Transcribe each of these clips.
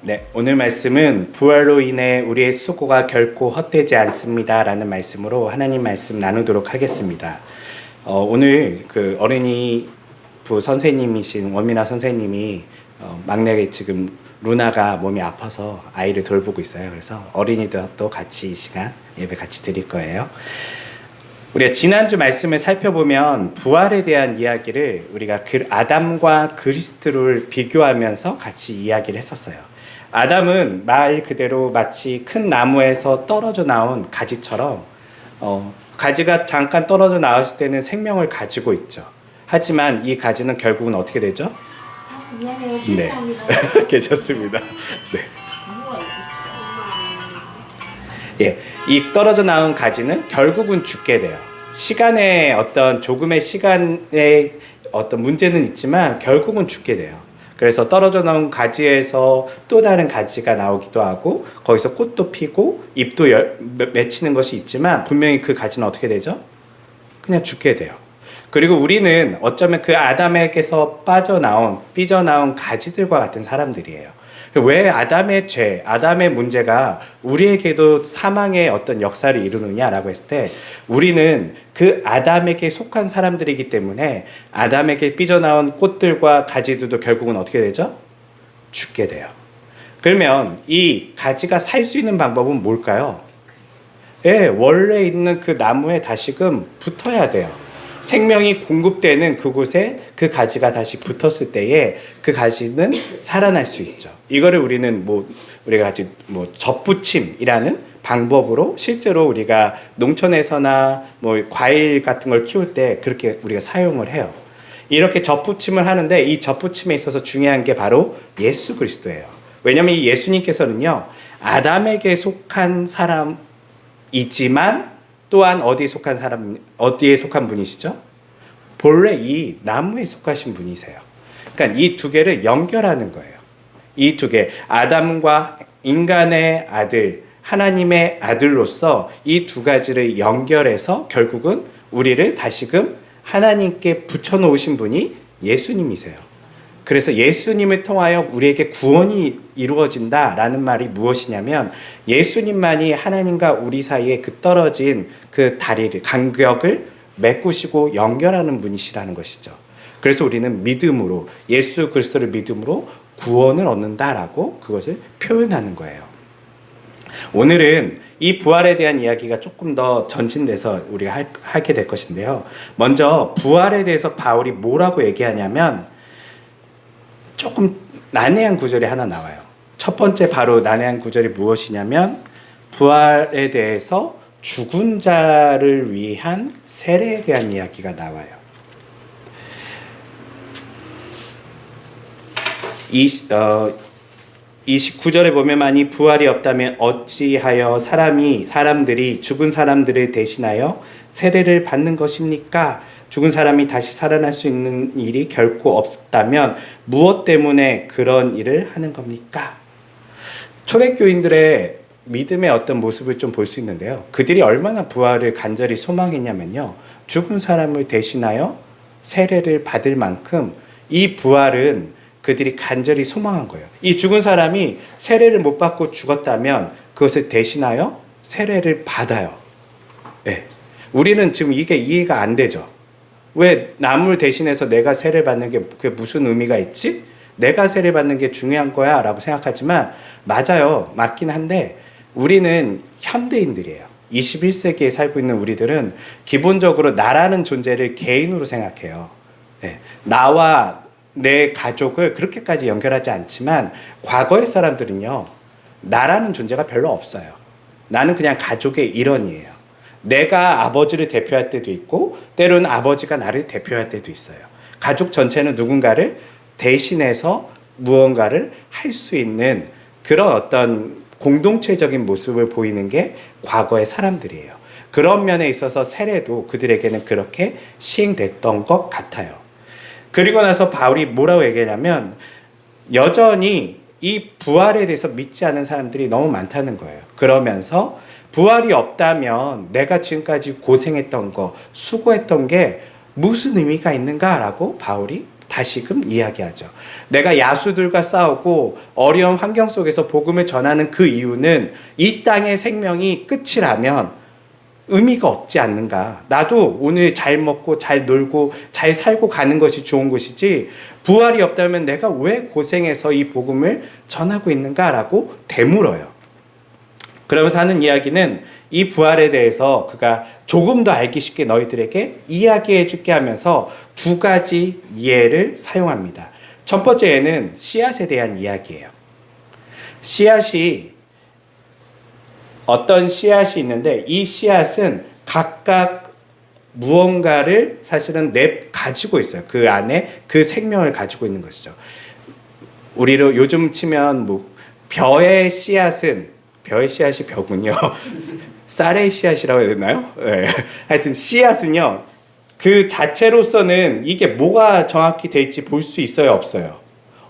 네, 오늘 말씀은 부활로 인해 우리의 수고가 결코 헛되지 않습니다 라는 말씀으로 하나님 말씀 나누도록 하겠습니다. 오늘 그 어린이부 선생님이신 원민아 선생님이 막내 지금 루나가 몸이 아파서 아이를 돌보고 있어요. 그래서 어린이들도 같이 이 시간 예배 같이 드릴 거예요. 우리가 지난주 말씀을 살펴보면 부활에 대한 이야기를 우리가 아담과 그리스도를 비교하면서 같이 이야기를 했었어요. 아담은 말 그대로 마치 큰 나무에서 떨어져 나온 가지처럼 가지가 잠깐 떨어져 나왔을 때는 생명을 가지고 있죠. 하지만 이 가지는 결국은 어떻게 되죠? 미안해요. 네, 죄송합니다. 괜찮습니다. 네. 예, 이 떨어져 나온 가지는 결국은 죽게 돼요. 시간의 어떤 조금의 시간의 어떤 문제는 있지만 결국은 죽게 돼요. 그래서 떨어져 나온 가지에서 또 다른 가지가 나오기도 하고 거기서 꽃도 피고 잎도 맺히는 것이 있지만 분명히 그 가지는 어떻게 되죠? 그냥 죽게 돼요. 그리고 우리는 어쩌면 그 아담에게서 삐져나온 가지들과 같은 사람들이에요. 왜 아담의 죄, 아담의 문제가 우리에게도 사망의 어떤 역사를 이루느냐라고 했을 때 우리는 그 아담에게 속한 사람들이기 때문에 아담에게 삐져나온 꽃들과 가지들도 결국은 어떻게 되죠? 죽게 돼요. 그러면 이 가지가 살 수 있는 방법은 뭘까요? 예, 원래 있는 그 나무에 다시금 붙어야 돼요. 생명이 공급되는 그곳에 그 가지가 다시 붙었을 때에 그 가지는 살아날 수 있죠. 이거를 우리는 우리가 접붙임이라는 방법으로 실제로 우리가 농촌에서나 과일 같은 걸 키울 때 그렇게 우리가 사용을 해요. 이렇게 접붙임을 하는데 이 접붙임에 있어서 중요한 게 바로 예수 그리스도예요. 왜냐하면 이 예수님께서는요, 아담에게 속한 사람이지만 또한 어디에 속한 분이시죠? 본래 이 나무에 속하신 분이세요. 그러니까 이 두 개를 연결하는 거예요. 이 두 개, 아담과 인간의 아들, 하나님의 아들로서 이 두 가지를 연결해서 결국은 우리를 다시금 하나님께 붙여놓으신 분이 예수님이세요. 그래서 예수님을 통하여 우리에게 구원이 이루어진다라는 말이 무엇이냐면 예수님만이 하나님과 우리 사이에 그 떨어진 그 다리를, 간격을 메꾸시고 연결하는 분이시라는 것이죠. 그래서 우리는 믿음으로, 예수 그리스도를 믿음으로 구원을 얻는다라고 그것을 표현하는 거예요. 오늘은 이 부활에 대한 이야기가 조금 더 전진돼서 우리가 하게 될 것인데요. 먼저 부활에 대해서 바울이 뭐라고 얘기하냐면 조금 난해한 구절이 하나 나와요. 첫 번째 바로 난해한 구절이 무엇이냐면 부활에 대해서 죽은 자를 위한 세례에 대한 이야기가 나와요. 29절에 보면 만일 부활이 없다면 어찌하여 사람들이 죽은 사람들을 대신하여 세례를 받는 것입니까? 죽은 사람이 다시 살아날 수 있는 일이 결코 없다면 무엇 때문에 그런 일을 하는 겁니까? 초대교인들의 믿음의 어떤 모습을 좀 볼 수 있는데요. 그들이 얼마나 부활을 간절히 소망했냐면요. 죽은 사람을 대신하여 세례를 받을 만큼 이 부활은 그들이 간절히 소망한 거예요. 이 죽은 사람이 세례를 못 받고 죽었다면 그것을 대신하여 세례를 받아요. 네. 우리는 지금 이게 이해가 안 되죠. 왜 남을 대신해서 내가 세례 받는 게 그게 무슨 의미가 있지? 내가 세례 받는 게 중요한 거야 라고 생각하지만 맞아요. 맞긴 한데 우리는 현대인들이에요. 21세기에 살고 있는 우리들은 기본적으로 나라는 존재를 개인으로 생각해요. 네. 나와 내 가족을 그렇게까지 연결하지 않지만 과거의 사람들은요. 나라는 존재가 별로 없어요. 나는 그냥 가족의 일원이에요. 내가 아버지를 대표할 때도 있고 때로는 아버지가 나를 대표할 때도 있어요. 가족 전체는 누군가를 대신해서 무언가를 할 수 있는 그런 어떤 공동체적인 모습을 보이는 게 과거의 사람들이에요. 그런 면에 있어서 세례도 그들에게는 그렇게 시행됐던 것 같아요. 그리고 나서 바울이 뭐라고 얘기하냐면 여전히 이 부활에 대해서 믿지 않은 사람들이 너무 많다는 거예요. 그러면서 부활이 없다면 내가 지금까지 고생했던 거, 수고했던 게 무슨 의미가 있는가라고 바울이 다시금 이야기하죠. 내가 야수들과 싸우고 어려운 환경 속에서 복음을 전하는 그 이유는 이 땅의 생명이 끝이라면 의미가 없지 않는가. 나도 오늘 잘 먹고 잘 놀고 잘 살고 가는 것이 좋은 것이지 부활이 없다면 내가 왜 고생해서 이 복음을 전하고 있는가라고 되물어요. 그러면서 하는 이야기는 이 부활에 대해서 그가 조금 더 알기 쉽게 너희들에게 이야기해 줄게 하면서 두 가지 예를 사용합니다. 첫 번째 예는 씨앗에 대한 이야기예요. 씨앗이 어떤 씨앗이 있는데 이 씨앗은 각각 무언가를 사실은 가지고 있어요. 그 안에 그 생명을 가지고 있는 것이죠. 우리로 요즘 치면 뭐 벼의 씨앗이 벼군요. 쌀의 씨앗이라고 해야 되나요? 네. 하여튼 씨앗은요. 그 자체로서는 이게 뭐가 정확히 될지 볼 수 있어요? 없어요?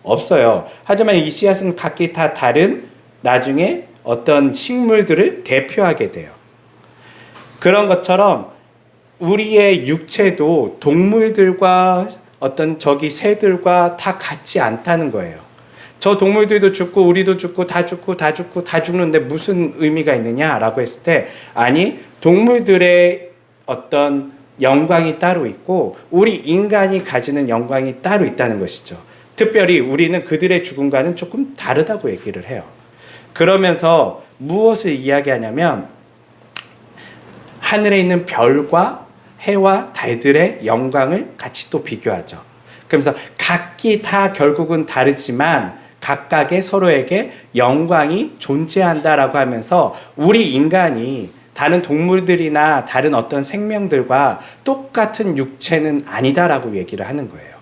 없어요. 하지만 이 씨앗은 각기 다 다른 나중에 어떤 식물들을 대표하게 돼요. 그런 것처럼 우리의 육체도 동물들과 어떤 저기 새들과 다 같지 않다는 거예요. 저 동물들도 죽고 우리도 죽고 다 죽는데 무슨 의미가 있느냐라고 했을 때 아니 동물들의 어떤 영광이 따로 있고 우리 인간이 가지는 영광이 따로 있다는 것이죠. 특별히 우리는 그들의 죽음과는 조금 다르다고 얘기를 해요. 그러면서 무엇을 이야기하냐면 하늘에 있는 별과 해와 달들의 영광을 같이 또 비교하죠. 그러면서 각기 다 결국은 다르지만 각각의 서로에게 영광이 존재한다라고 하면서 우리 인간이 다른 동물들이나 다른 어떤 생명들과 똑같은 육체는 아니다라고 얘기를 하는 거예요.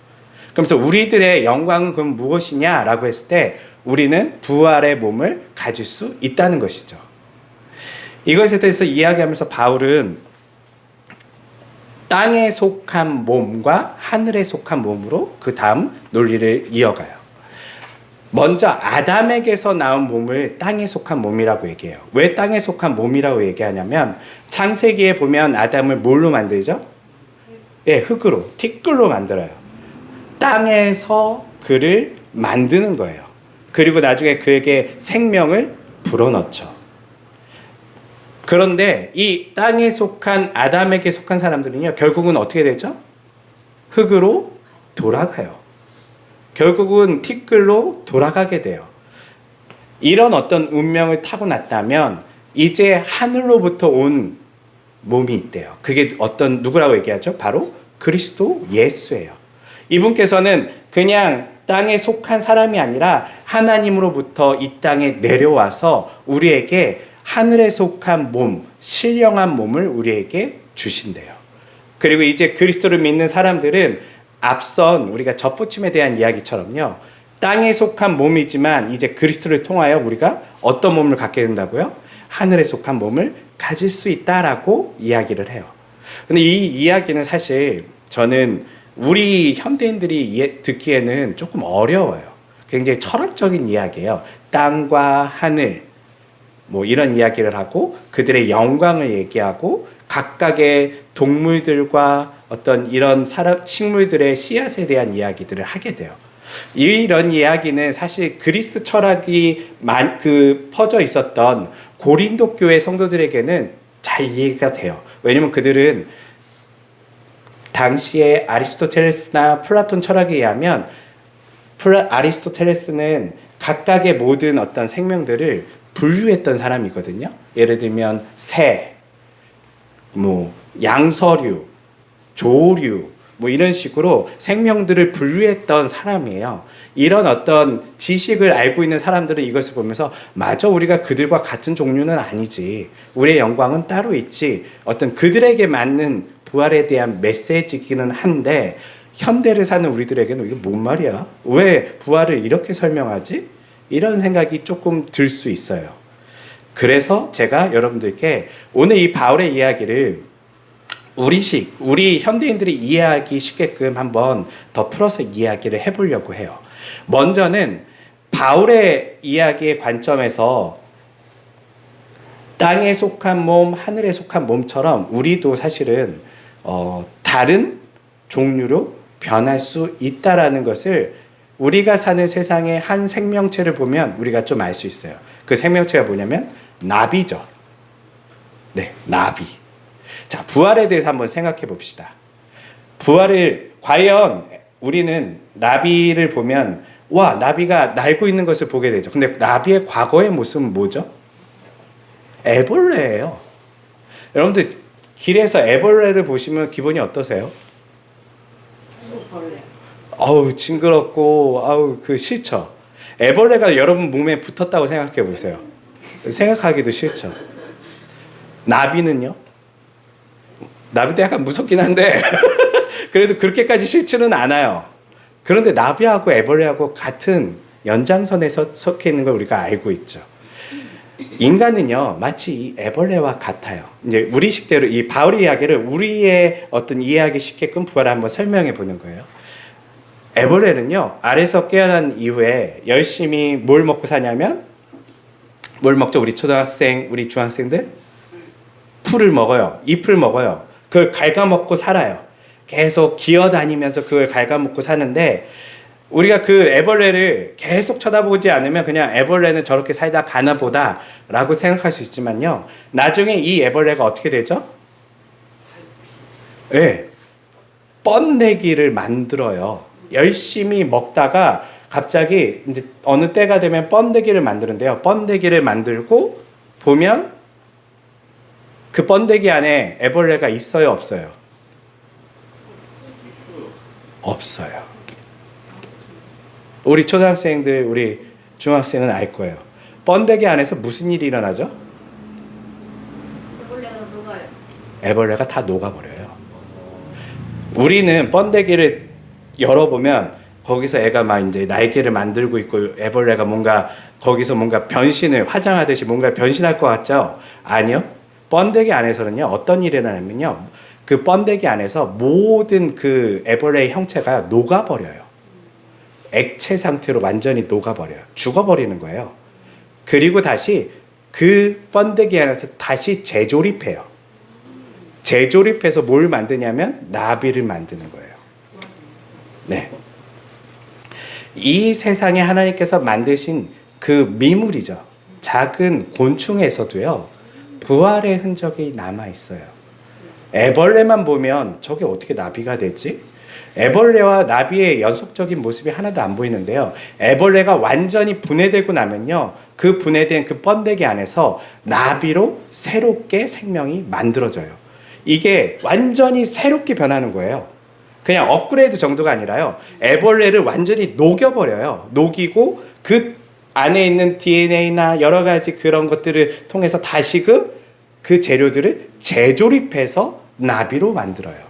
그러면서 우리들의 영광은 그럼 무엇이냐라고 했을 때 우리는 부활의 몸을 가질 수 있다는 것이죠. 이것에 대해서 이야기하면서 바울은 땅에 속한 몸과 하늘에 속한 몸으로 그 다음 논리를 이어가요. 먼저 아담에게서 나온 몸을 땅에 속한 몸이라고 얘기해요. 왜 땅에 속한 몸이라고 얘기하냐면 창세기에 보면 아담을 뭘로 만들죠? 예, 흙으로, 티끌로 만들어요. 땅에서 그를 만드는 거예요. 그리고 나중에 그에게 생명을 불어넣죠. 그런데 이 땅에 속한 아담에게 속한 사람들은요, 결국은 어떻게 되죠? 흙으로 돌아가요. 결국은 티끌로 돌아가게 돼요. 이런 어떤 운명을 타고났다면 이제 하늘로부터 온 몸이 있대요. 그게 어떤 누구라고 얘기하죠? 바로 그리스도 예수예요. 이분께서는 그냥 땅에 속한 사람이 아니라 하나님으로부터 이 땅에 내려와서 우리에게 하늘에 속한 몸, 신령한 몸을 우리에게 주신대요. 그리고 이제 그리스도를 믿는 사람들은 앞선 우리가 젖부침에 대한 이야기처럼요. 땅에 속한 몸이지만 이제 그리스도를 통하여 우리가 어떤 몸을 갖게 된다고요? 하늘에 속한 몸을 가질 수 있다라고 이야기를 해요. 근데 이 이야기는 사실 저는 우리 현대인들이 듣기에는 조금 어려워요. 굉장히 철학적인 이야기예요. 땅과 하늘 뭐 이런 이야기를 하고 그들의 영광을 얘기하고 각각의 동물들과 어떤 이런 식물들의 씨앗에 대한 이야기들을 하게 돼요. 이런 이야기는 사실 그리스 철학이 퍼져 있었던 고린도 교회 성도들에게는 잘 이해가 돼요. 왜냐면 그들은 당시에 아리스토텔레스나 플라톤 철학에 의하면 아리스토텔레스는 각각의 모든 어떤 생명들을 분류했던 사람이거든요. 예를 들면 새, 양서류, 조류, 이런 식으로 생명들을 분류했던 사람이에요. 이런 어떤 지식을 알고 있는 사람들은 이것을 보면서 맞아, 우리가 그들과 같은 종류는 아니지. 우리의 영광은 따로 있지. 어떤 그들에게 맞는 부활에 대한 메시지이기는 한데 현대를 사는 우리들에게는 이게 뭔 말이야? 왜 부활을 이렇게 설명하지? 이런 생각이 조금 들 수 있어요. 그래서 제가 여러분들께 오늘 이 바울의 이야기를 우리 현대인들이 이해하기 쉽게끔 한번 더 풀어서 이야기를 해보려고 해요. 먼저는 바울의 이야기의 관점에서 땅에 속한 몸, 하늘에 속한 몸처럼 우리도 사실은 다른 종류로 변할 수 있다라는 것을 우리가 사는 세상의 한 생명체를 보면 우리가 좀 알 수 있어요. 그 생명체가 뭐냐면 나비죠. 네, 나비. 자, 부활에 대해서 한번 생각해 봅시다. 부활을 과연 우리는 나비를 보면 와, 나비가 날고 있는 것을 보게 되죠. 근데 나비의 과거의 모습은 뭐죠? 애벌레예요. 여러분들 길에서 애벌레를 보시면 기분이 어떠세요? 벌레. 어우, 징그럽고 아우 그 싫죠. 애벌레가 여러분 몸에 붙었다고 생각해 보세요. 생각하기도 싫죠. 나비는요? 나비도 약간 무섭긴 한데 그래도 그렇게까지 싫지는 않아요. 그런데 나비하고 애벌레하고 같은 연장선에서 속해 있는 걸 우리가 알고 있죠. 인간은요, 마치 이 애벌레와 같아요. 이제 우리식대로 이 바울의 이야기를 우리의 어떤 이해하기 쉽게끔 부활을 한번 설명해 보는 거예요. 애벌레는요, 알에서 깨어난 이후에 열심히 뭘 먹고 사냐면, 뭘 먹죠? 우리 초등학생, 우리 중학생들? 풀을 먹어요. 잎을 먹어요. 그걸 갉아먹고 살아요. 계속 기어다니면서 그걸 갉아먹고 사는데, 우리가 그 애벌레를 계속 쳐다보지 않으면 그냥 애벌레는 저렇게 살다 가나 보다 라고 생각할 수 있지만요. 나중에 이 애벌레가 어떻게 되죠? 네. 번데기를 만들어요. 열심히 먹다가 갑자기 이제 어느 때가 되면 번데기를 만드는데요. 번데기를 만들고 보면 그 번데기 안에 애벌레가 있어요, 없어요? 없어요. 우리 초등학생들, 우리 중학생은 알 거예요. 번데기 안에서 무슨 일이 일어나죠? 애벌레가 녹아요. 애벌레가 다 녹아버려요. 우리는 번데기를 열어보면 거기서 애가 막 이제 날개를 만들고 있고 애벌레가 뭔가 거기서 뭔가 변신을 화장하듯이 뭔가 변신할 것 같죠? 아니요. 번데기 안에서는요, 어떤 일이 일어나냐면요, 그 번데기 안에서 모든 그 애벌레의 형체가 녹아버려요. 액체 상태로 완전히 녹아버려요. 죽어버리는 거예요. 그리고 다시 그 번데기 안에서 다시 재조립해요. 재조립해서 뭘 만드냐면 나비를 만드는 거예요. 네. 이 세상에 하나님께서 만드신 그 미물이죠. 작은 곤충에서도요, 부활의 흔적이 남아있어요. 애벌레만 보면 저게 어떻게 나비가 됐지? 애벌레와 나비의 연속적인 모습이 하나도 안 보이는데요. 애벌레가 완전히 분해되고 나면요, 그 분해된 그 번데기 안에서 나비로 새롭게 생명이 만들어져요. 이게 완전히 새롭게 변하는 거예요. 그냥 업그레이드 정도가 아니라요, 애벌레를 완전히 녹여버려요. 녹이고 그 안에 있는 DNA나 여러 가지 그런 것들을 통해서 다시금 그 재료들을 재조립해서 나비로 만들어요.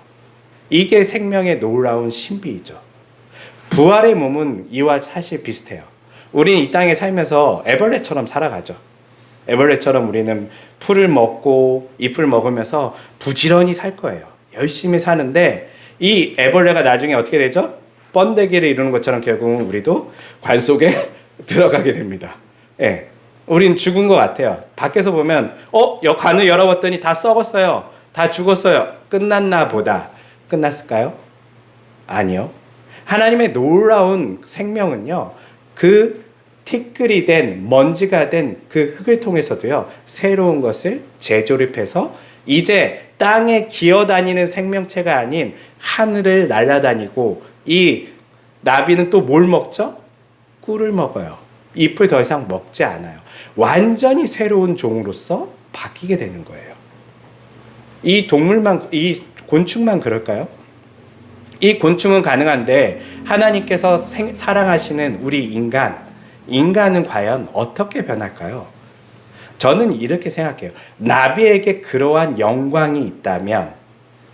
이게 생명의 놀라운 신비이죠. 부활의 몸은 이와 사실 비슷해요. 우리는 이 땅에 살면서 애벌레처럼 살아가죠. 애벌레처럼 우리는 풀을 먹고 잎을 먹으면서 부지런히 살 거예요. 열심히 사는데 이 애벌레가 나중에 어떻게 되죠? 번데기를 이루는 것처럼 결국은 우리도 관 속에 들어가게 됩니다. 예. 우린 죽은 것 같아요. 밖에서 보면 관을 열어봤더니 다 썩었어요. 다 죽었어요. 끝났나 보다. 끝났을까요? 아니요. 하나님의 놀라운 생명은요, 그 티끌이 된, 먼지가 된 그 흙을 통해서도요, 새로운 것을 재조립해서 이제 땅에 기어다니는 생명체가 아닌 하늘을 날아다니고, 이 나비는 또 뭘 먹죠? 꿀을 먹어요. 잎을 더 이상 먹지 않아요. 완전히 새로운 종으로서 바뀌게 되는 거예요. 이 곤충만 그럴까요? 이 곤충은 가능한데 하나님께서 사랑하시는 우리 인간은 과연 어떻게 변할까요? 저는 이렇게 생각해요. 나비에게 그러한 영광이 있다면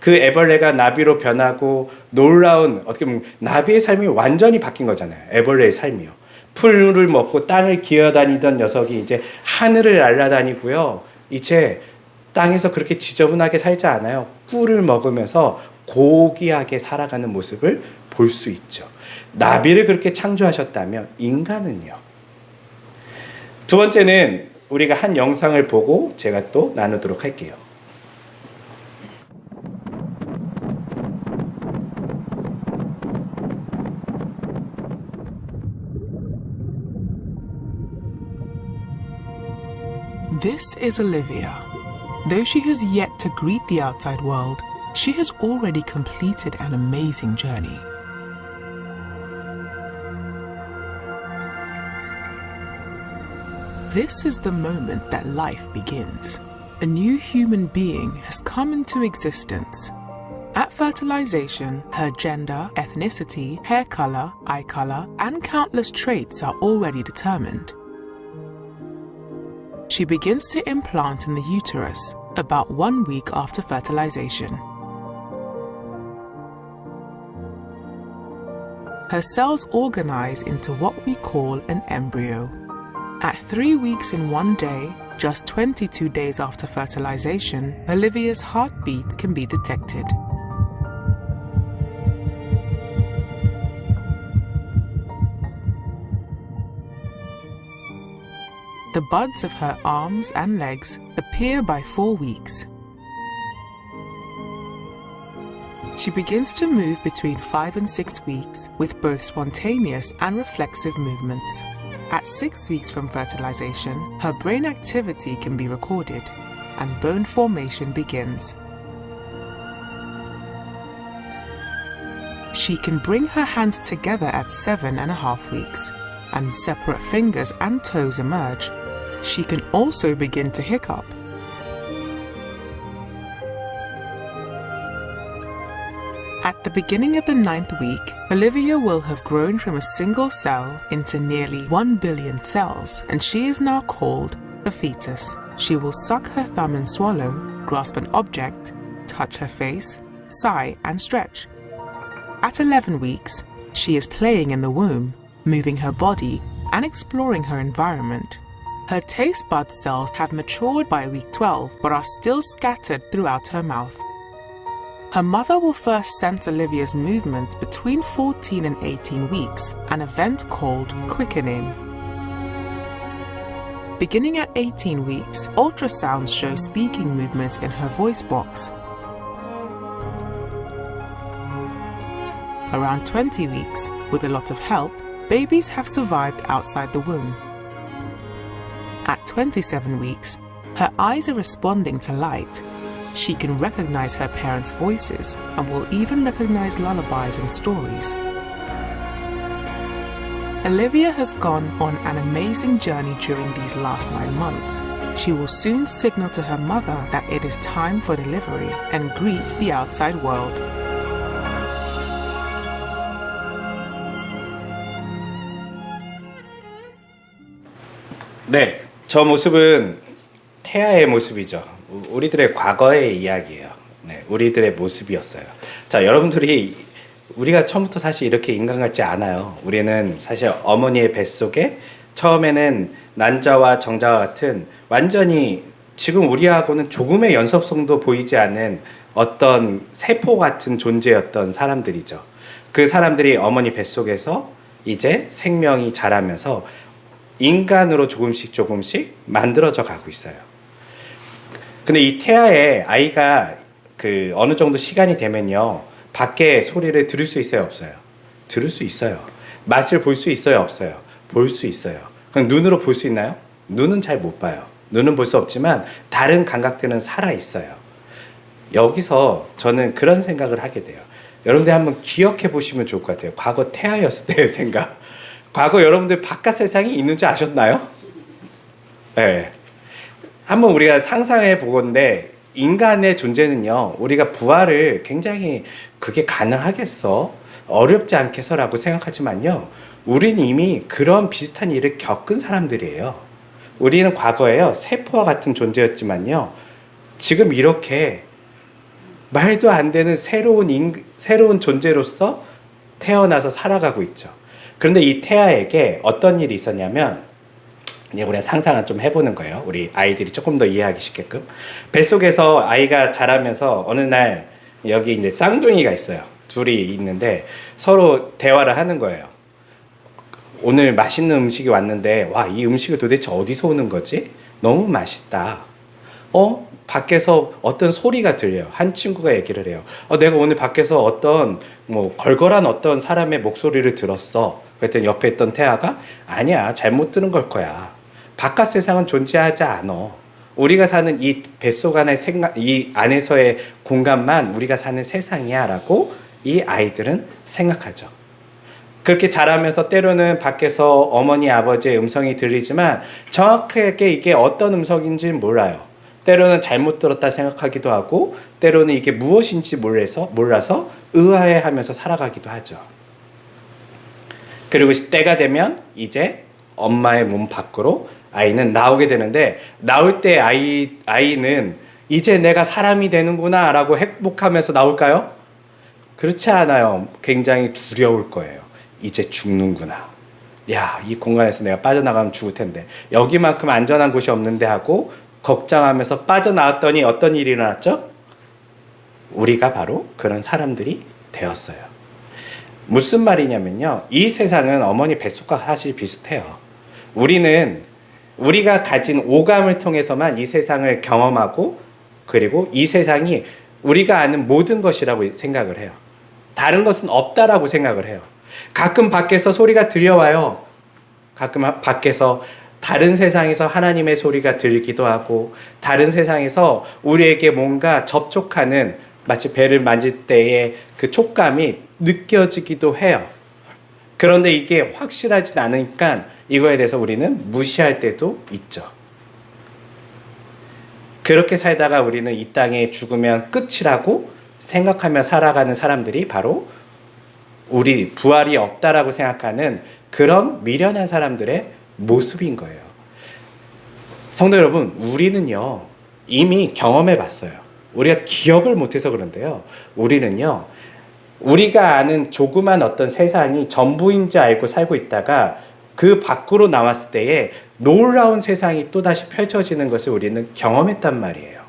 그 애벌레가 나비로 변하고 놀라운, 어떻게 보면 나비의 삶이 완전히 바뀐 거잖아요. 애벌레의 삶이요. 풀을 먹고 땅을 기어다니던 녀석이 이제 하늘을 날아다니고요. 이제 땅에서 그렇게 지저분하게 살지 않아요. 꿀을 먹으면서 고귀하게 살아가는 모습을 볼 수 있죠. 나비를 그렇게 창조하셨다면 인간은요. 두 번째는 우리가 한 영상을 보고 제가 또 나누도록 할게요. This is Olivia. Though she has yet to greet the outside world, she has already completed an amazing journey. This is the moment that life begins. A new human being has come into existence. At fertilization, her gender, ethnicity, hair color, eye color, and countless traits are already determined. She begins to implant in the uterus about 1 week after fertilization. Her cells organize into what we call an embryo. At 3 weeks and 1 day, just 22 days after fertilization, Olivia's heartbeat can be detected. The buds of her arms and legs appear by 4 weeks. She begins to move between 5 and 6 weeks with both spontaneous and reflexive movements. At 6 weeks from fertilization, her brain activity can be recorded and bone formation begins. She can bring her hands together at 7.5 weeks, and separate fingers and toes emerge. She can also begin to hiccup. At the beginning of the 9th week, Olivia will have grown from a single cell into nearly 1 billion cells, and she is now called a fetus. She will suck her thumb and swallow, grasp an object, touch her face, sigh and stretch. At 11 weeks, she is playing in the womb, moving her body and exploring her environment. Her taste bud cells have matured by week 12 but are still scattered throughout her mouth. Her mother will first sense Olivia's movements between 14 and 18 weeks, an event called quickening. Beginning at 18 weeks, ultrasounds show speaking movements in her voice box. Around 20 weeks, with a lot of help, babies have survived outside the womb. At 27 weeks, her eyes are responding to light. She can recognize her parents' voices and will even recognize lullabies and stories. Olivia has gone on an amazing journey during these last 9 months. She will soon signal to her mother that it is time for delivery and greet the outside world. 네, 저 모습은 태아의 모습이죠. 우리들의 과거의 이야기예요. 네, 우리들의 모습이었어요. 자, 여러분들이 우리가 처음부터 사실 이렇게 인간 같지 않아요. 우리는 사실 어머니의 뱃속에 처음에는 난자와 정자와 같은 완전히 지금 우리하고는 조금의 연속성도 보이지 않는 어떤 세포 같은 존재였던 사람들이죠. 그 사람들이 어머니 뱃속에서 이제 생명이 자라면서 인간으로 조금씩 만들어져 가고 있어요. 근데 이 태아의 아이가 그 어느 정도 시간이 되면요, 밖에 소리를 들을 수 있어요, 없어요? 들을 수 있어요. 맛을 볼 수 있어요, 없어요? 볼 수 있어요. 그럼 눈으로 볼 수 있나요? 눈은 잘 못 봐요. 눈은 볼 수 없지만 다른 감각들은 살아 있어요. 여기서 저는 그런 생각을 하게 돼요. 여러분들 한번 기억해 보시면 좋을 것 같아요. 과거 태아였을 때의 생각. 과거 여러분들 바깥 세상이 있는지 아셨나요? 네. 한번 우리가 상상해 보건데, 인간의 존재는요, 우리가 부활을 굉장히 그게 가능하겠어? 어렵지 않겠어라고 생각하지만요, 우리는 이미 그런 비슷한 일을 겪은 사람들이에요. 우리는 과거에요, 세포와 같은 존재였지만요, 지금 이렇게 말도 안 되는 새로운 존재로서 태어나서 살아가고 있죠. 그런데 이 태아에게 어떤 일이 있었냐면, 이제 우리가 상상을 좀 해보는 거예요. 우리 아이들이 조금 더 이해하기 쉽게끔. 뱃속에서 아이가 자라면서 어느 날 여기 이제 쌍둥이가 있어요. 둘이 있는데 서로 대화를 하는 거예요. 오늘 맛있는 음식이 왔는데, 와, 이 음식이 도대체 어디서 오는 거지? 너무 맛있다. 밖에서 어떤 소리가 들려요. 한 친구가 얘기를 해요. 내가 오늘 밖에서 어떤 걸걸한 어떤 사람의 목소리를 들었어. 그랬더니 옆에 있던 태아가, 아니야, 잘못 들은 걸 거야. 바깥 세상은 존재하지 않아. 우리가 사는 이 뱃속 안의 이 안에서의 공간만 우리가 사는 세상이야 라고 이 아이들은 생각하죠. 그렇게 자라면서 때로는 밖에서 어머니 아버지의 음성이 들리지만 정확하게 이게 어떤 음성인지는 몰라요. 때로는 잘못 들었다 생각하기도 하고 때로는 이게 무엇인지 몰라서 의아해하면서 살아가기도 하죠. 그리고 때가 되면 이제 엄마의 몸 밖으로 아이는 나오게 되는데 나올 때 아이는 이제 내가 사람이 되는구나 라고 행복하면서 나올까요? 그렇지 않아요. 굉장히 두려울 거예요. 이제 죽는구나. 야, 이 공간에서 내가 빠져나가면 죽을 텐데 여기만큼 안전한 곳이 없는데 하고 걱정하면서 빠져나왔더니 어떤 일이 일어났죠? 우리가 바로 그런 사람들이 되었어요. 무슨 말이냐면요. 이 세상은 어머니 뱃속과 사실 비슷해요. 우리가 가진 오감을 통해서만 이 세상을 경험하고 그리고 이 세상이 우리가 아는 모든 것이라고 생각을 해요. 다른 것은 없다라고 생각을 해요. 가끔 밖에서 소리가 들려와요. 가끔 밖에서 다른 세상에서 하나님의 소리가 들리기도 하고 다른 세상에서 우리에게 뭔가 접촉하는 마치 배를 만질 때의 그 촉감이 느껴지기도 해요. 그런데 이게 확실하진 않으니까 이거에 대해서 우리는 무시할 때도 있죠. 그렇게 살다가 우리는 이 땅에 죽으면 끝이라고 생각하며 살아가는 사람들이 바로 우리 부활이 없다라고 생각하는 그런 미련한 사람들의 모습인 거예요. 성도 여러분, 우리는요 이미 경험해 봤어요. 우리가 기억을 못해서 그런데요. 우리는요 우리가 아는 조그만 어떤 세상이 전부인 줄 알고 살고 있다가 그 밖으로 나왔을 때에 놀라운 세상이 또다시 펼쳐지는 것을 우리는 경험했단 말이에요.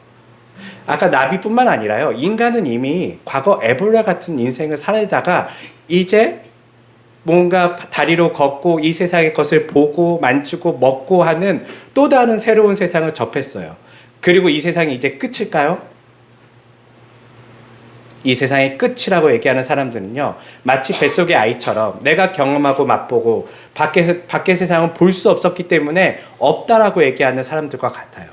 아까 나비뿐만 아니라요. 인간은 이미 과거 에볼라 같은 인생을 살다가 이제 뭔가 다리로 걷고 이 세상의 것을 보고 만지고 먹고 하는 또 다른 새로운 세상을 접했어요. 그리고 이 세상이 이제 끝일까요? 이 세상의 끝이라고 얘기하는 사람들은요. 마치 뱃속의 아이처럼 내가 경험하고 맛보고 밖의 세상은 볼 수 없었기 때문에 없다라고 얘기하는 사람들과 같아요.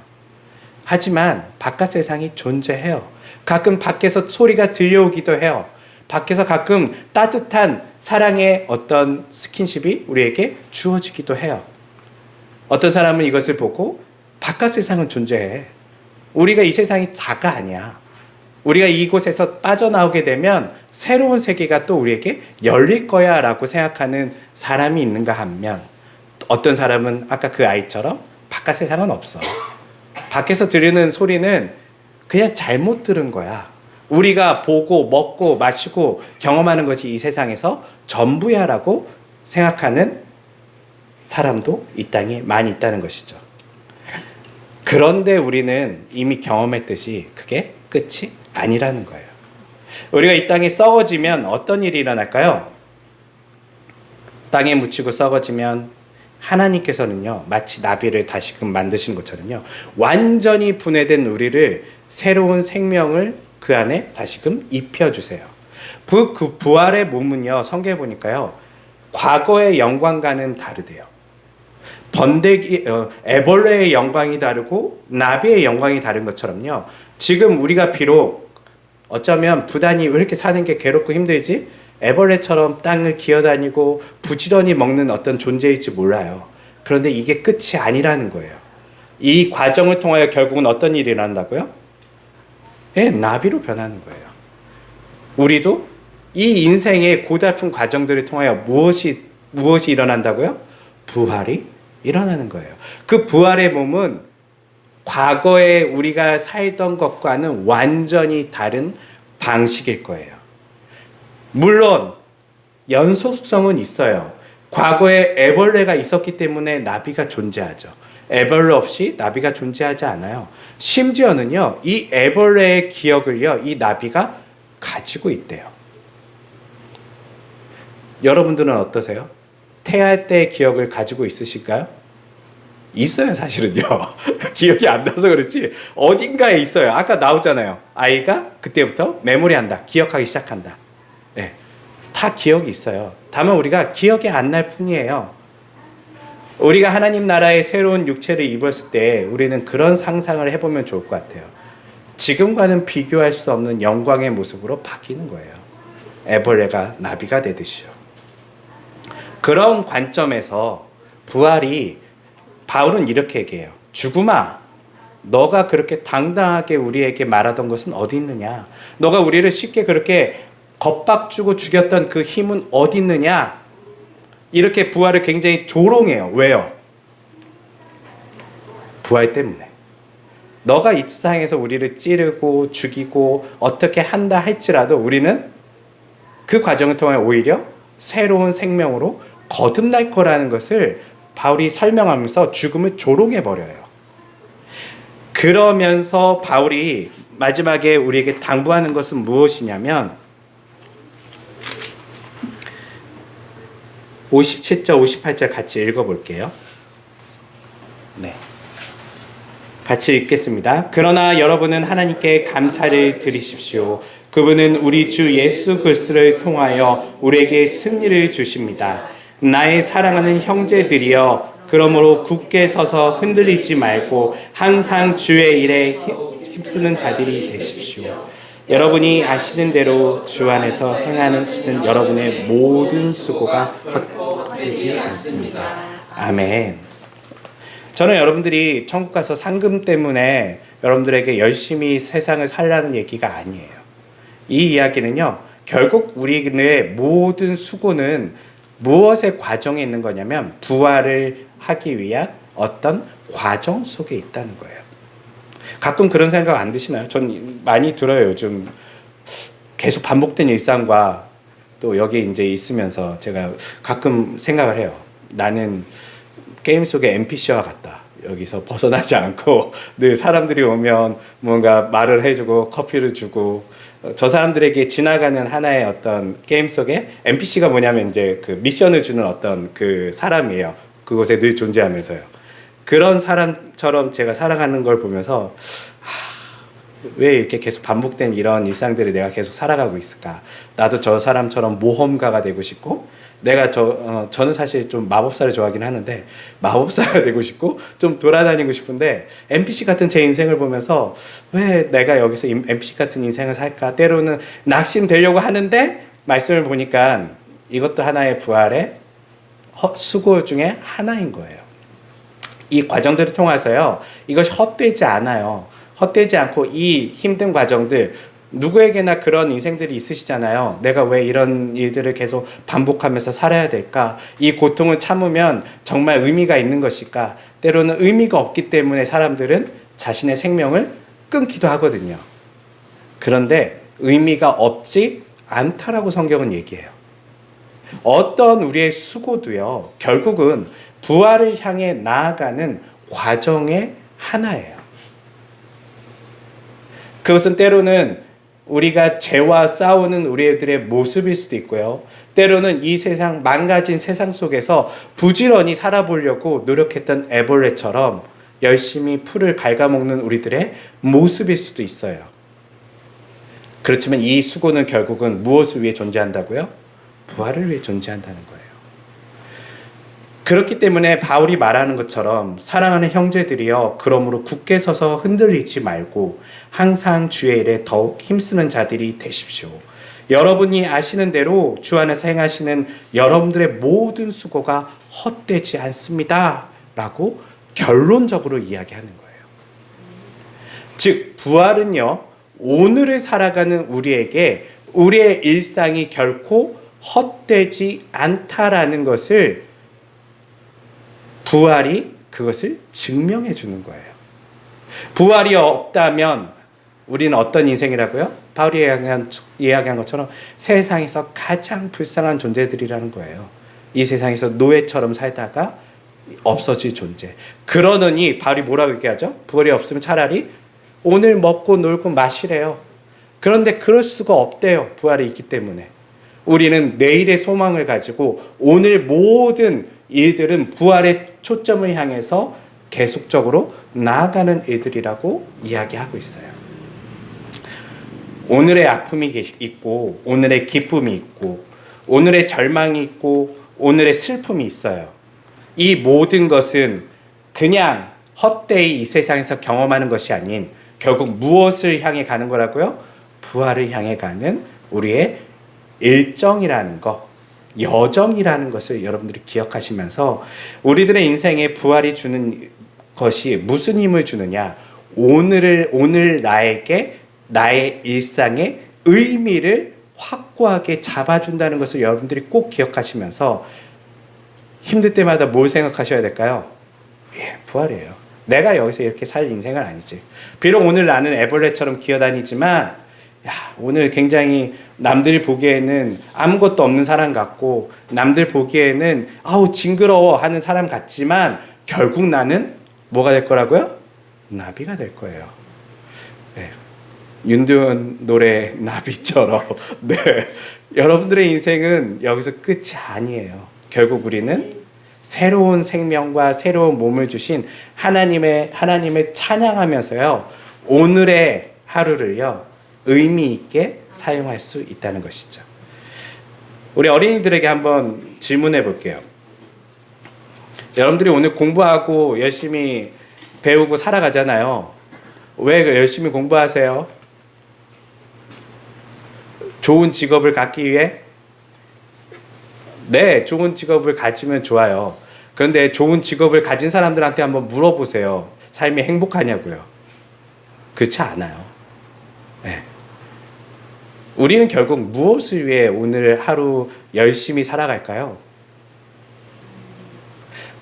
하지만 바깥 세상이 존재해요. 가끔 밖에서 소리가 들려오기도 해요. 밖에서 가끔 따뜻한 사랑의 어떤 스킨십이 우리에게 주어지기도 해요. 어떤 사람은 이것을 보고 바깥 세상은 존재해. 우리가 이 세상이 자가 아니야. 우리가 이곳에서 빠져나오게 되면 새로운 세계가 또 우리에게 열릴 거야 라고 생각하는 사람이 있는가 하면 어떤 사람은 아까 그 아이처럼 바깥 세상은 없어. 밖에서 들리는 소리는 그냥 잘못 들은 거야. 우리가 보고 먹고 마시고 경험하는 것이 이 세상에서 전부야 라고 생각하는 사람도 이 땅에 많이 있다는 것이죠. 그런데 우리는 이미 경험했듯이 그게 끝이 아니라는 거예요. 우리가 이 땅에 썩어지면 어떤 일이 일어날까요? 땅에 묻히고 썩어지면 하나님께서는요 마치 나비를 다시금 만드신 것처럼요 완전히 분해된 우리를 새로운 생명을 그 안에 다시금 입혀주세요. 그 부활의 몸은요 성경에 보니까요 과거의 영광과는 다르대요. 애벌레의 영광이 다르고 나비의 영광이 다른 것처럼요 지금 우리가 비록 어쩌면 부단히 왜 이렇게 사는 게 괴롭고 힘들지? 애벌레처럼 땅을 기어다니고 부지런히 먹는 어떤 존재일지 몰라요. 그런데 이게 끝이 아니라는 거예요. 이 과정을 통하여 결국은 어떤 일이 일어난다고요? 예, 나비로 변하는 거예요. 우리도 이 인생의 고달픈 과정들을 통하여 무엇이 일어난다고요? 부활이 일어나는 거예요. 그 부활의 몸은 과거에 우리가 살던 것과는 완전히 다른 방식일 거예요. 물론 연속성은 있어요. 과거에 애벌레가 있었기 때문에 나비가 존재하죠. 애벌레 없이 나비가 존재하지 않아요. 심지어는요, 이 애벌레의 기억을요, 이 나비가 가지고 있대요. 여러분들은 어떠세요? 태아할 때의 기억을 가지고 있으실까요? 있어요, 사실은요. 기억이 안 나서 그렇지 어딘가에 있어요. 아까 나오잖아요. 아이가 그때부터 메모리한다, 기억하기 시작한다. 네, 다 기억이 있어요. 다만 우리가 기억이 안 날 뿐이에요. 우리가 하나님 나라의 새로운 육체를 입었을 때 우리는 그런 상상을 해보면 좋을 것 같아요. 지금과는 비교할 수 없는 영광의 모습으로 바뀌는 거예요. 애벌레가 나비가 되듯이요. 그런 관점에서 부활이, 바울은 이렇게 얘기해요. 죽음아, 너가 그렇게 당당하게 우리에게 말하던 것은 어디 있느냐? 너가 우리를 쉽게 그렇게 겁박주고 죽였던 그 힘은 어디 있느냐? 이렇게 부활을 굉장히 조롱해요. 왜요? 부활 때문에. 너가 이 세상에서 우리를 찌르고 죽이고 어떻게 한다 할지라도 우리는 그 과정을 통해 오히려 새로운 생명으로 거듭날 거라는 것을 바울이 설명하면서 죽음을 조롱해버려요. 그러면서 바울이 마지막에 우리에게 당부하는 것은 무엇이냐면 57절, 58절 같이 읽어볼게요. 네. 같이 읽겠습니다. 그러나 여러분은 하나님께 감사를 드리십시오. 그분은 우리 주 예수 그리스도를 통하여 우리에게 승리를 주십니다. 나의 사랑하는 형제들이여, 그러므로 굳게 서서 흔들리지 말고 항상 주의 일에 힘쓰는 자들이 되십시오. 여러분이 아시는 대로 주 안에서 행하는 여러분의 모든 수고가 헛되지 않습니다. 아멘. 저는 여러분들이 천국 가서 상금 때문에 여러분들에게 열심히 세상을 살라는 얘기가 아니에요. 이 이야기는요, 결국 우리의 모든 수고는 무엇의 과정에 있는 거냐면 부활을 하기 위한 어떤 과정 속에 있다는 거예요. 가끔 그런 생각 안 드시나요? 전 많이 들어요. 요즘 계속 반복된 일상과 또 여기 이제 있으면서 제가 가끔 생각을 해요. 나는 게임 속의 NPC와 같다. 여기서 벗어나지 않고 늘 사람들이 오면 뭔가 말을 해주고 커피를 주고, 저 사람들에게 지나가는 하나의 어떤 게임 속에 NPC가 뭐냐면 이제 그 미션을 주는 어떤 그 사람이에요. 그곳에 늘 존재하면서요. 그런 사람처럼 제가 살아가는 걸 보면서 왜 이렇게 계속 반복된 이런 일상들을 내가 계속 살아가고 있을까? 나도 저 사람처럼 모험가가 되고 싶고, 내가 저는 사실 좀 마법사를 좋아하긴 하는데 마법사가 되고 싶고 좀 돌아다니고 싶은데 NPC 같은 제 인생을 보면서 왜 내가 여기서 NPC 같은 인생을 살까? 때로는 낙심되려고 하는데 말씀을 보니까 이것도 하나의 부활의 수고 중에 하나인 거예요. 이 과정들을 통해서요, 이것이 헛되지 않아요. 헛되지 않고 이 힘든 과정들, 누구에게나 그런 인생들이 있으시잖아요. 내가 왜 이런 일들을 계속 반복하면서 살아야 될까? 이 고통을 참으면 정말 의미가 있는 것일까? 때로는 의미가 없기 때문에 사람들은 자신의 생명을 끊기도 하거든요. 그런데 의미가 없지 않다라고 성경은 얘기해요. 어떤 우리의 수고도요, 결국은 부활을 향해 나아가는 과정의 하나예요. 그것은 때로는 우리가 죄와 싸우는 우리들의 모습일 수도 있고요. 때로는 이 세상, 망가진 세상 속에서 부지런히 살아보려고 노력했던 애벌레처럼 열심히 풀을 갉아먹는 우리들의 모습일 수도 있어요. 그렇지만 이 수고는 결국은 무엇을 위해 존재한다고요? 부활을 위해 존재한다는 거예요. 그렇기 때문에 바울이 말하는 것처럼 사랑하는 형제들이여, 그러므로 굳게 서서 흔들리지 말고 항상 주의 일에 더욱 힘쓰는 자들이 되십시오. 여러분이 아시는 대로 주 안에서 행하시는 여러분들의 모든 수고가 헛되지 않습니다. 라고 결론적으로 이야기하는 거예요. 즉, 부활은요, 오늘을 살아가는 우리에게 우리의 일상이 결코 헛되지 않다라는 것을, 부활이 그것을 증명해 주는 거예요. 부활이 없다면 우리는 어떤 인생이라고요? 바울이 이야기한 것처럼 세상에서 가장 불쌍한 존재들이라는 거예요. 이 세상에서 노예처럼 살다가 없어질 존재. 그러느니 바울이 뭐라고 얘기하죠? 부활이 없으면 차라리 오늘 먹고 놀고 마시래요. 그런데 그럴 수가 없대요. 부활이 있기 때문에. 우리는 내일의 소망을 가지고 오늘 모든 일들은 부활의 초점을 향해서 계속적으로 나아가는 일들이라고 이야기하고 있어요. 오늘의 아픔이 있고, 오늘의 기쁨이 있고, 오늘의 절망이 있고, 오늘의 슬픔이 있어요. 이 모든 것은 그냥 헛되이 이 세상에서 경험하는 것이 아닌 결국 무엇을 향해 가는 거라고요? 부활을 향해 가는 우리의 일정이라는 것, 여정이라는 것을 여러분들이 기억하시면서 우리들의 인생에 부활이 주는 것이 무슨 힘을 주느냐? 오늘 나에게 나의 일상의 의미를 확고하게 잡아준다는 것을 여러분들이 꼭 기억하시면서 힘들 때마다 뭘 생각하셔야 될까요? 예, 부활이에요. 내가 여기서 이렇게 살 인생은 아니지. 비록 오늘 나는 애벌레처럼 기어다니지만 오늘 굉장히 남들이 보기에는 아무것도 없는 사람 같고 남들 보기에는 아우 징그러워 하는 사람 같지만 결국 나는 뭐가 될 거라고요? 나비가 될 거예요. 네. 윤도현 노래 나비처럼 네. 여러분들의 인생은 여기서 끝이 아니에요. 결국 우리는 새로운 생명과 새로운 몸을 주신 하나님을 찬양하면서요. 오늘의 하루를요. 의미 있게 사용할 수 있다는 것이죠. 우리 어린이들에게 한번 질문해 볼게요. 여러분들이 오늘 공부하고 열심히 배우고 살아가잖아요. 왜 열심히 공부하세요? 좋은 직업을 갖기 위해? 네, 좋은 직업을 가지면 좋아요. 그런데 좋은 직업을 가진 사람들한테 한번 물어보세요. 삶이 행복하냐고요. 그렇지 않아요. 네. 우리는 결국 무엇을 위해 오늘 하루 열심히 살아갈까요?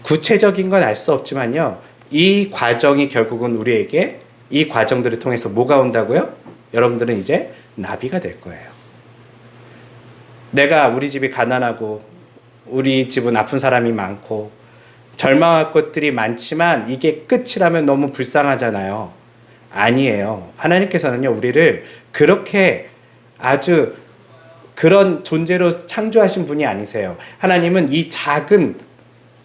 구체적인 건 알 수 없지만요. 이 과정이 결국은 우리에게 이 과정들을 통해서 뭐가 온다고요? 여러분들은 이제 나비가 될 거예요. 우리 집이 가난하고 우리 집은 아픈 사람이 많고 절망할 것들이 많지만 이게 끝이라면 너무 불쌍하잖아요. 아니에요. 하나님께서는요, 우리를 그렇게 아주 그런 존재로 창조하신 분이 아니세요. 하나님은 이 작은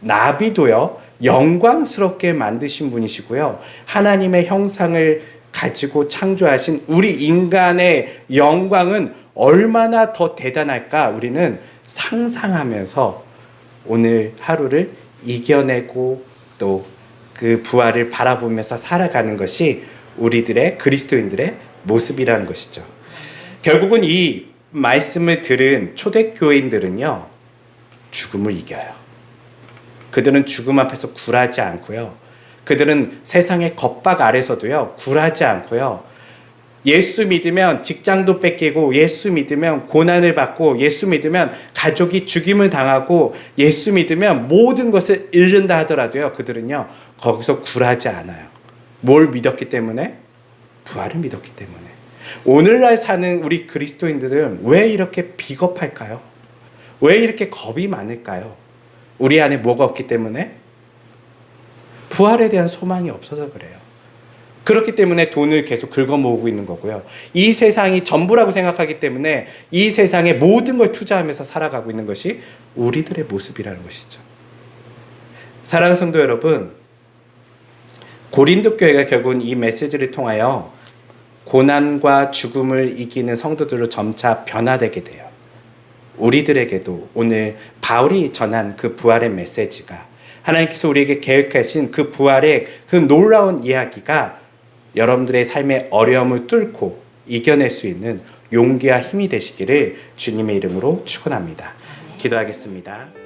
나비도요, 영광스럽게 만드신 분이시고요. 하나님의 형상을 가지고 창조하신 우리 인간의 영광은 얼마나 더 대단할까 우리는 상상하면서 오늘 하루를 이겨내고 또 그 부활을 바라보면서 살아가는 것이 우리들의 그리스도인들의 모습이라는 것이죠. 결국은 이 말씀을 들은 초대교인들은요, 죽음을 이겨요. 그들은 죽음 앞에서 굴하지 않고요. 그들은 세상의 겁박 아래서도요, 굴하지 않고요. 예수 믿으면 직장도 뺏기고, 예수 믿으면 고난을 받고, 예수 믿으면 가족이 죽임을 당하고, 예수 믿으면 모든 것을 잃는다 하더라도요, 그들은요, 거기서 굴하지 않아요. 뭘 믿었기 때문에? 부활을 믿었기 때문에. 오늘날 사는 우리 그리스도인들은 왜 이렇게 비겁할까요? 왜 이렇게 겁이 많을까요? 우리 안에 뭐가 없기 때문에? 부활에 대한 소망이 없어서 그래요. 그렇기 때문에 돈을 계속 긁어 모으고 있는 거고요. 이 세상이 전부라고 생각하기 때문에 이 세상에 모든 걸 투자하면서 살아가고 있는 것이 우리들의 모습이라는 것이죠. 사랑하는 성도 여러분, 고린도 교회가 결국은 이 메시지를 통하여 고난과 죽음을 이기는 성도들로 점차 변화되게 돼요. 우리들에게도 오늘 바울이 전한 그 부활의 메시지가, 하나님께서 우리에게 계획하신 그 부활의 그 놀라운 이야기가 여러분들의 삶의 어려움을 뚫고 이겨낼 수 있는 용기와 힘이 되시기를 주님의 이름으로 축원합니다. 기도하겠습니다.